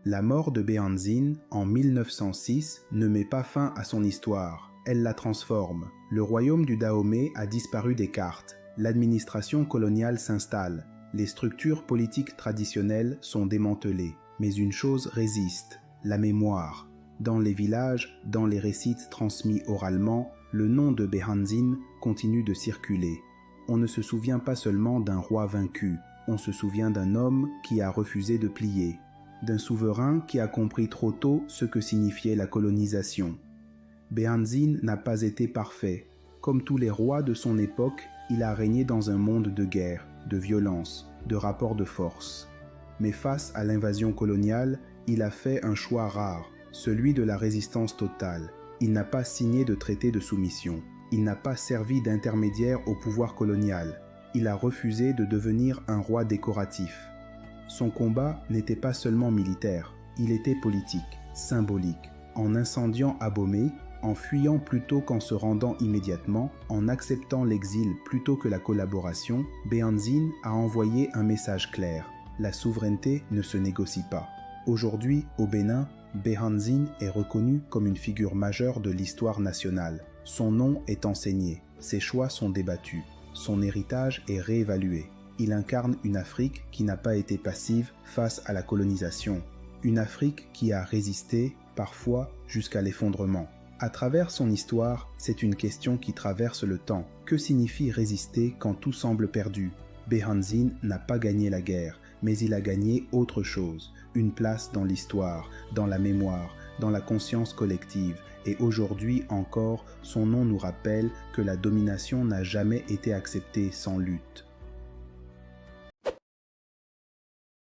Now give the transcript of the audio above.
La mort de Béhanzine en 1906 ne met pas fin à son histoire, elle la transforme. Le royaume du Dahomey a disparu des cartes, l'administration coloniale s'installe, les structures politiques traditionnelles sont démantelées. Mais une chose résiste, la mémoire. Dans les villages, dans les récits transmis oralement, le nom de Béhanzine continue de circuler. On ne se souvient pas seulement d'un roi vaincu, on se souvient d'un homme qui a refusé de plier, d'un souverain qui a compris trop tôt ce que signifiait la colonisation. Béhanzine n'a pas été parfait. Comme tous les rois de son époque, il a régné dans un monde de guerre, de violence, de rapports de force. Mais face à l'invasion coloniale, il a fait un choix rare, celui de la résistance totale. Il n'a pas signé de traité de soumission. Il n'a pas servi d'intermédiaire au pouvoir colonial. Il a refusé de devenir un roi décoratif. Son combat n'était pas seulement militaire, il était politique, symbolique. En incendiant Abomey, en fuyant plutôt qu'en se rendant immédiatement, en acceptant l'exil plutôt que la collaboration, Béhanzine a envoyé un message clair. La souveraineté ne se négocie pas. Aujourd'hui, au Bénin, Béhanzine est reconnu comme une figure majeure de l'histoire nationale. Son nom est enseigné, ses choix sont débattus, son héritage est réévalué. Il incarne une Afrique qui n'a pas été passive face à la colonisation, une Afrique qui a résisté, parfois jusqu'à l'effondrement. À travers son histoire, c'est une question qui traverse le temps. Que signifie résister quand tout semble perdu? Béhanzine n'a pas gagné la guerre, mais il a gagné autre chose, une place dans l'histoire, dans la mémoire, dans la conscience collective. Et aujourd'hui encore, son nom nous rappelle que la domination n'a jamais été acceptée sans lutte.